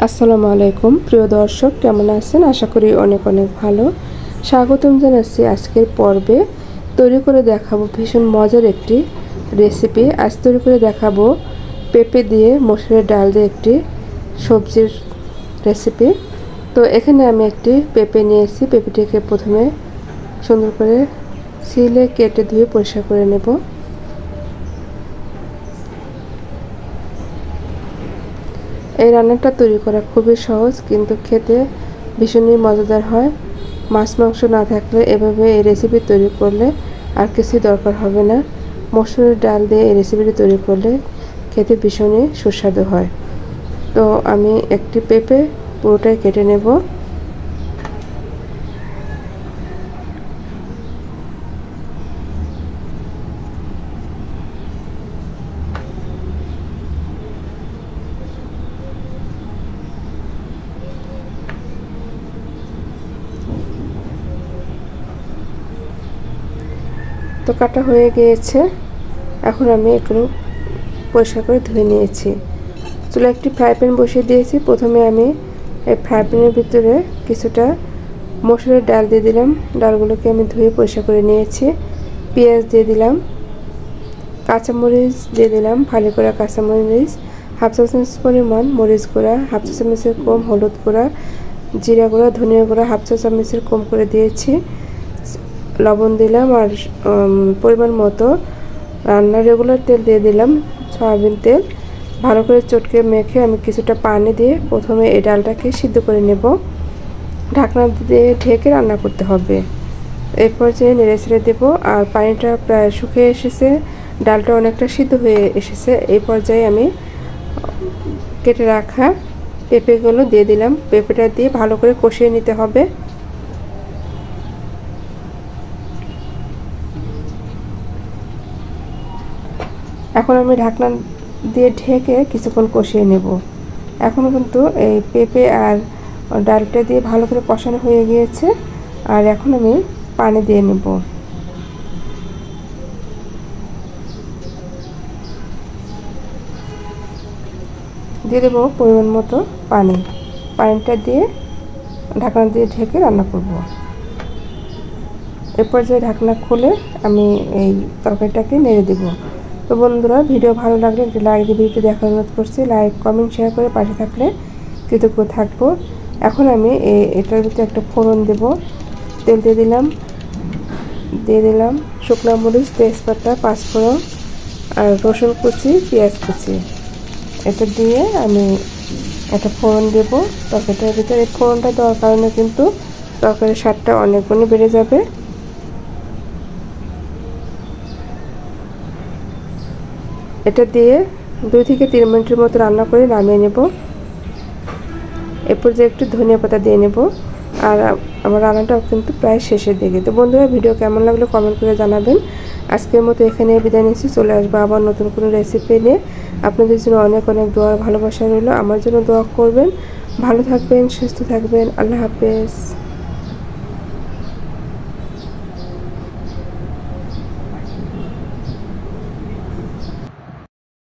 আসসালামু আলাইকুম প্রিয় দর্শক, কেমন আছেন? আশা করি অনেক অনেক ভালো। স্বাগতম জানাচ্ছি আজকের পর্বে। তৈরি করে দেখাবো ভীষণ মজার একটি রেসিপি। আজ তৈরি করে দেখাবো পেঁপে দিয়ে মসুরের ডাল দিয়ে একটি সবজির রেসিপি। তো এখানে আমি একটি পেঁপে নিয়েছি। পেঁপেটিকে প্রথমে সুন্দর করে ছিলে কেটে ধুয়ে পরিষ্কার করে নেব। এই রান্নাটা তৈরি করা খুবই সহজ, কিন্তু খেতে ভীষণই মজাদার হয়। মাছ মাংস না থাকলে এভাবে এই রেসিপি তৈরি করলে আর কিছুই দরকার হবে না। মসুরের ডাল দিয়ে এই রেসিপিটি তৈরি করলে খেতে ভীষণই সুস্বাদু হয়। তো আমি একটি পেঁপে পুরোটাই কেটে নেব। তো কাটা হয়ে গিয়েছে। এখন আমি এগুলো পরিষ্কার করে ধুয়ে নিয়েছি। চুলা একটি ফ্রাই প্যান বসিয়ে দিয়েছি। প্রথমে আমি এই ফ্রাই প্যানের ভিতরে কিছুটা মসুরের ডাল দিয়ে দিলাম। ডালগুলোকে আমি ধুয়ে পরিষ্কার করে নিয়েছি। পেঁয়াজ দিয়ে দিলাম, কাঁচামরিচ দিয়ে দিলাম, ফালি করা কাঁচামরিচ, হাফ চা চামচ পরিমাণ মরিচ গুঁড়া, হাফ চা চামচের কম হলুদ গুঁড়া, জিরা গুঁড়া, ধনিয়া গুঁড়া হাফ চা চামচের কম করে দিয়েছি। লবণ দিলাম আর পরিমাণ মতো রান্নার রেগুলার তেল দিয়ে দিলাম, সয়াবিন তেল। ভালো করে চটকে মেখে আমি কিছুটা পানি দিয়ে প্রথমে এই ডালটাকে সিদ্ধ করে নেব। ঢাকনা দিয়ে ঢেকে রান্না করতে হবে। এরপর যে নেড়ে ছেড়ে দেবো। আর পানিটা প্রায় শুকিয়ে এসেছে, ডালটা অনেকটা সিদ্ধ হয়ে এসেছে। এই পর্যায়ে আমি কেটে রাখা পেঁপেগুলো দিয়ে দিলাম। পেঁপেটা দিয়ে ভালো করে কষিয়ে নিতে হবে। এখন আমি ঢাকনা দিয়ে ঢেকে কিছুক্ষণ কষিয়ে নেব। এখন কিন্তু এই পেঁপে আর ডালটা দিয়ে ভালো করে কষানো হয়ে গিয়েছে। আর এখন আমি পানি দিয়ে নেব। দিয়ে দেবো পরিমাণ মতো পানি। পানিটা দিয়ে ঢাকনা দিয়ে ঢেকে রান্না করব। এরপর যে ঢাকনা খুলে আমি এই তরকারিটাকে নেড়ে দেব। তো বন্ধুরা, ভিডিও ভালো লাগলে একটু লাইক দিয়ে ভিডিওটি দেখার অনুরোধ করছি। লাইক, কমেন্ট, শেয়ার করে পাশে থাকলে কৃতজ্ঞ থাকবো। এখন আমি এটার ভিতরে একটা ফোড়ন দেব। তেল দিয়ে দিলাম শুকনো মরিচ, তেজপাতা, পাঁচফোড়ন আর রসুন কুচি, পেঁয়াজ কুচি। এটা দিয়ে আমি একটা ফোড়ন দেব তরকারিটার ভিতরে। এই ফোড়নটা দেওয়ার কারণে কিন্তু তরকারির স্বাদটা অনেক গুণে বেড়ে যাবে। এটা দিয়ে 2 থেকে 3 মিনিটের মতো রান্না করে নামিয়ে নেব। এরপর যে একটু ধনিয়া পাতা দিয়ে নেব। আর আমার রান্নাটাও কিন্তু প্রায় শেষের দিকে। তো বন্ধুরা, ভিডিও কেমন লাগলো কমেন্ট করে জানাবেন। আজকের মতো এখানে বিদায় নিচ্ছি। চলে আসবো আবার নতুন কোনো রেসিপি নিয়ে। আপনাদের জন্য অনেক অনেক দোয়া ভালোবাসা রইল। আমার জন্য দোয়া করবেন। ভালো থাকবেন, সুস্থ থাকবেন। আল্লাহ হাফেজ।